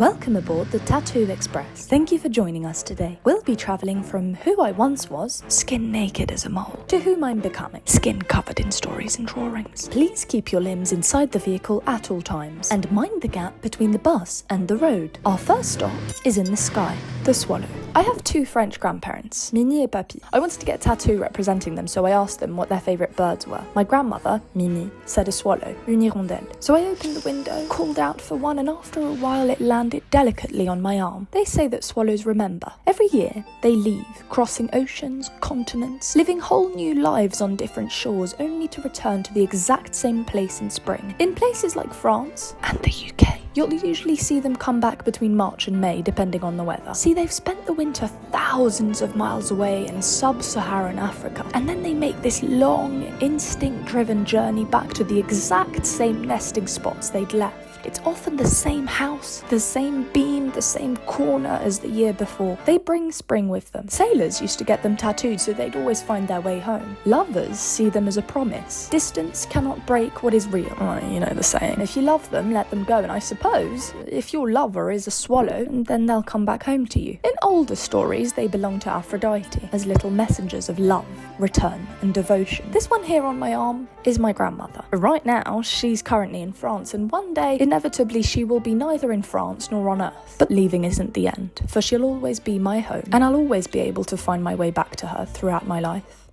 Welcome aboard the Tattoo Express. Thank you for joining us today. We'll be travelling from who I once was, skin naked as a mole, to whom I'm becoming, skin covered in stories and drawings. Please keep your limbs inside the vehicle at all times, and mind the gap between the bus and the road. Our first stop is in the sky, the swallow. I have two French grandparents, Mimi and Papi. I wanted to get a tattoo representing them, so I asked them what their favourite birds were. My grandmother, Mimi, said a swallow, une hirondelle. So I opened the window, called out for one, and after a while it landed delicately on my arm. They say that swallows remember. Every year, they leave, crossing oceans, continents, living whole new lives on different shores, only to return to the exact same place in spring. In places like France and the UK, you'll usually see them come back between March and May, depending on the weather. See, they've spent the winter thousands of miles away in sub-Saharan Africa, and then they make this long, instinct-driven journey back to the exact same nesting spots they'd left. It's often the same house, the same beam, the same corner as the year before. They bring spring with them. Sailors used to get them tattooed so they'd always find their way home. Lovers see them as a promise. Distance cannot break what is real. Oh, you know the saying. If you love them, let them go. And I suppose, if your lover is a swallow, then they'll come back home to you. In older stories, they belong to Aphrodite as little messengers of love, return, and devotion. This one here on my arm is my grandmother. Right now, she's currently in France, and one day, inevitably, she will be neither in France nor on Earth. But leaving isn't the end, for she'll always be my home, and I'll always be able to find my way back to her throughout my life.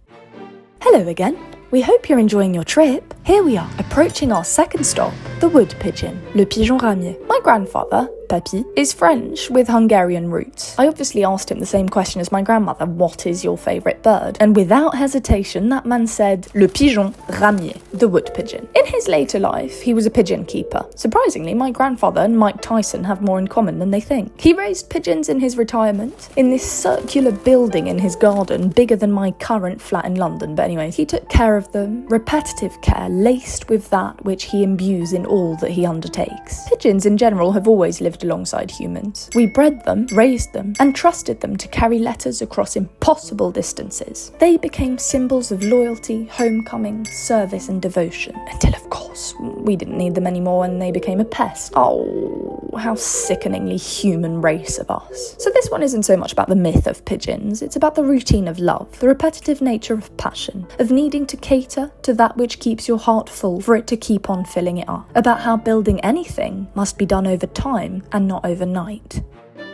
Hello again. We hope you're enjoying your trip. Here we are, approaching our second stop, the Wood Pigeon, le pigeon ramier. My grandfather, Papi, is French with Hungarian roots. I obviously asked him the same question as my grandmother, what is your favourite bird? And without hesitation, that man said, le pigeon ramier, the wood pigeon. In his later life, he was a pigeon keeper. Surprisingly, my grandfather and Mike Tyson have more in common than they think. He raised pigeons in his retirement, in this circular building in his garden, bigger than my current flat in London. But anyways, he took care of them, repetitive care laced with that which he imbues in all that he undertakes. Pigeons in general have always lived alongside humans. We bred them, raised them, and trusted them to carry letters across impossible distances. They became symbols of loyalty, homecoming, service, and devotion, until of course we didn't need them anymore and they became a pest. Oh, how sickeningly human race of us. So this one isn't so much about the myth of pigeons, it's about the routine of love, the repetitive nature of passion, of needing to cater to that which keeps your heart full for it to keep on filling it up, about how building anything must be done over time and not overnight.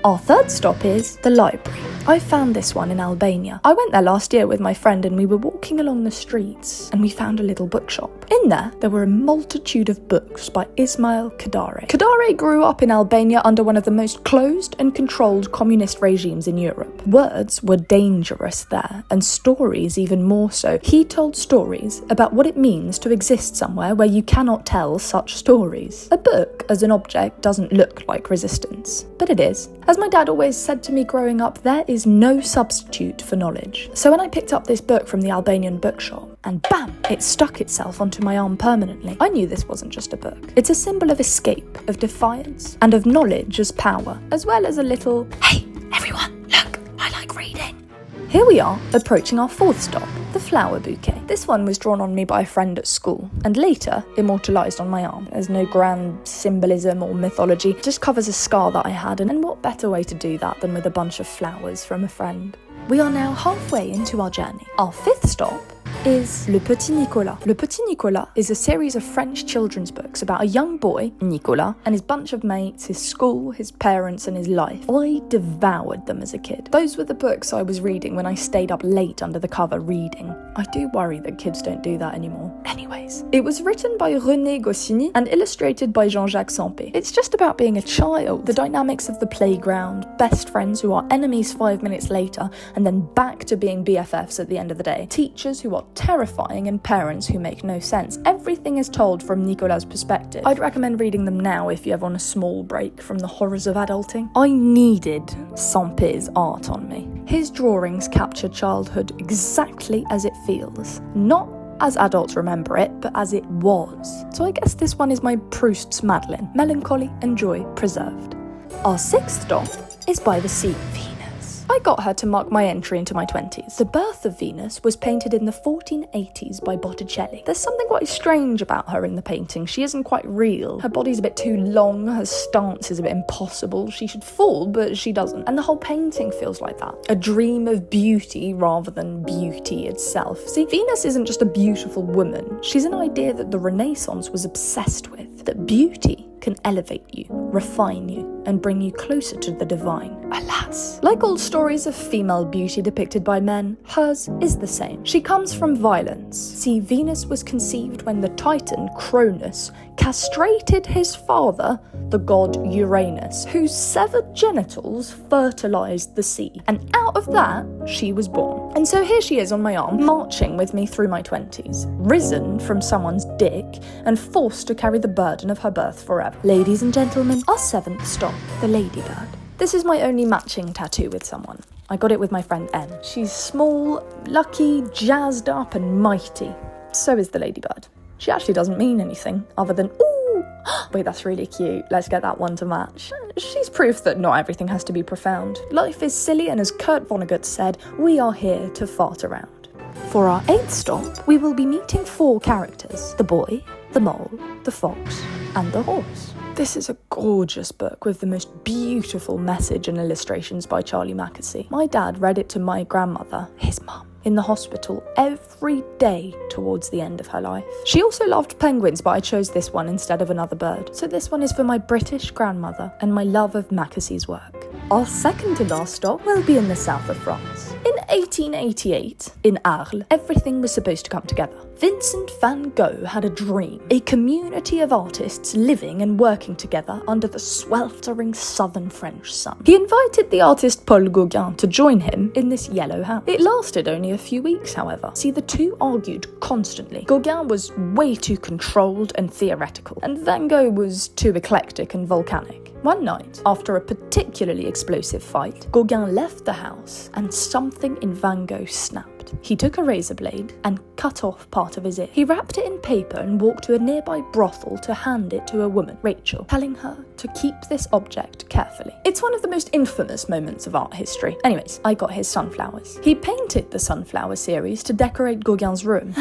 Our third stop is the library. I found this one in Albania. I went there last year with my friend and we were walking along the streets and we found a little bookshop. In there were a multitude of books by Ismail Kadare. Kadare grew up in Albania under one of the most closed and controlled communist regimes in Europe. Words were dangerous there, and stories even more so. He told stories about what it means to exist somewhere where you cannot tell such stories. A book as an object doesn't look like resistance, but it is. As my dad always said to me growing up, there is no substitute for knowledge. So when I picked up this book from the Albanian bookshop, and bam, it stuck itself onto my arm permanently, I knew this wasn't just a book. It's a symbol of escape, of defiance, and of knowledge as power, as well as a little, hey, everyone, look, I like reading. Here we are, approaching our fourth stop, the Flower Bouquet. This one was drawn on me by a friend at school, and later immortalised on my arm. There's no grand symbolism or mythology, it just covers a scar that I had, and what better way to do that than with a bunch of flowers from a friend. We are now halfway into our journey. Our fifth stop is Le Petit Nicolas. Le Petit Nicolas is a series of French children's books about a young boy, Nicolas, and his bunch of mates, his school, his parents, and his life. I devoured them as a kid. Those were the books I was reading when I stayed up late under the cover reading. I do worry that kids don't do that anymore. Anyways, it was written by René Goscinny and illustrated by Jean-Jacques Sampé. It's just about being a child, the dynamics of the playground, best friends who are enemies 5 minutes later, and then back to being BFFs at the end of the day, teachers who are terrifying, and parents who make no sense. Everything is told from Nicolas' perspective. I'd recommend reading them now if you ever want a small break from the horrors of adulting. I needed Sampé's art on me. His drawings capture childhood exactly as it feels. Not as adults remember it, but as it was. So I guess this one is my Proust's Madeleine. Melancholy and joy preserved. Our sixth stop is by the Sea of Venus. I got her to mark my entry into my 20s. The birth of Venus was painted in the 1480s by Botticelli. There's something quite strange about her in the painting. She isn't quite real. Her body's a bit too long, her stance is a bit impossible. She should fall, but she doesn't. And the whole painting feels like that. A dream of beauty rather than beauty itself. See, Venus isn't just a beautiful woman. She's an idea that the Renaissance was obsessed with. That beauty can elevate you, refine you, and bring you closer to the divine. Alas, like all stories of female beauty depicted by men, hers is the same. She comes from violence. See, Venus was conceived when the Titan, Cronus, castrated his father, the god Uranus, whose severed genitals fertilized the sea. And out of that, she was born. And so here she is on my arm, marching with me through my 20s, risen from someone's dick and forced to carry the burden of her birth forever. Ladies and gentlemen, our 7th stop, the Ladybird. This is my only matching tattoo with someone. I got it with my friend Em. She's small, lucky, jazzed up and mighty. So is the Ladybird. She actually doesn't mean anything other than, ooh, wait, that's really cute. Let's get that one to match. She's proof that not everything has to be profound. Life is silly, and as Kurt Vonnegut said, we are here to fart around. For our 8th stop, we will be meeting 4 characters: the boy, the mole, the fox, and the horse. This is a gorgeous book with the most beautiful message and illustrations by Charlie Mackesy. My dad read it to my grandmother, his mum, in the hospital every day towards the end of her life. She also loved penguins, but I chose this one instead of another bird. So this one is for my British grandmother and my love of Mackesy's work. Our second to last stop will be in the south of France. In 1888, in Arles, everything was supposed to come together. Vincent van Gogh had a dream, a community of artists living and working together under the sweltering southern French sun. He invited the artist Paul Gauguin to join him in this yellow house. It lasted only a few weeks, however. See, the two argued constantly. Gauguin was way too controlled and theoretical, and Van Gogh was too eclectic and volcanic. One night, after a particularly explosive fight, Gauguin left the house and something in Van Gogh snapped. He took a razor blade and cut off part of his ear. He wrapped it in paper and walked to a nearby brothel to hand it to a woman, Rachel, telling her to keep this object carefully. It's one of the most infamous moments of art history. Anyways, I got his sunflowers. He painted the sunflower series to decorate Gauguin's room.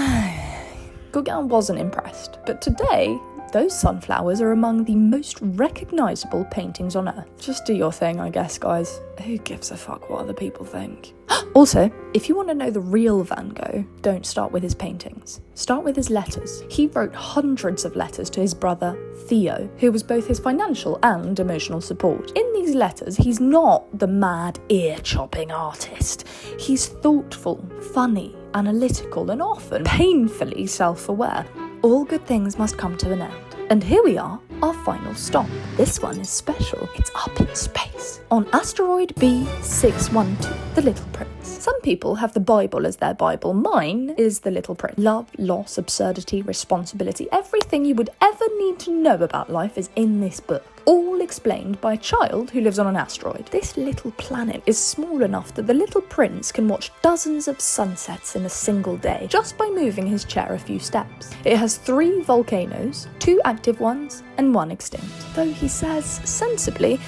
Gauguin wasn't impressed, but today, those sunflowers are among the most recognisable paintings on earth. Just do your thing, I guess, guys. Who gives a fuck what other people think? Also, if you want to know the real Van Gogh, don't start with his paintings. Start with his letters. He wrote hundreds of letters to his brother, Theo, who was both his financial and emotional support. In these letters, he's not the mad, ear-chopping artist. He's thoughtful, funny, analytical, and often painfully self-aware. All good things must come to an end. And here we are, our final stop. This one is special. It's up in space. On asteroid B612, the Little Prince. Some people have the Bible as their Bible. Mine is the Little Prince. Love, loss, absurdity, responsibility, everything you would ever need to know about life is in this book. All explained by a child who lives on an asteroid. This little planet is small enough that the Little Prince can watch dozens of sunsets in a single day, just by moving his chair a few steps. It has 3 volcanoes, 2 active ones, and 1 extinct. Though he says, sensibly,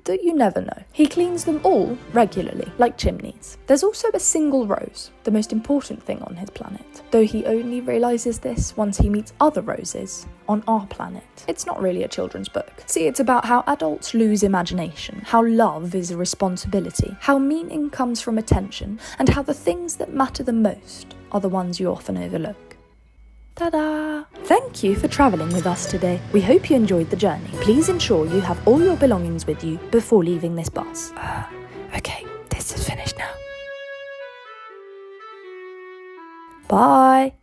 that you never know. He cleans them all regularly, like chimneys. There's also a single rose, the most important thing on his planet, though he only realises this once he meets other roses on our planet. It's not really a children's book. See, it's about how adults lose imagination, how love is a responsibility, how meaning comes from attention, and how the things that matter the most are the ones you often overlook. Ta-da! Thank you for travelling with us today. We hope you enjoyed the journey. Please ensure you have all your belongings with you before leaving this bus. Okay, this is finished now. Bye!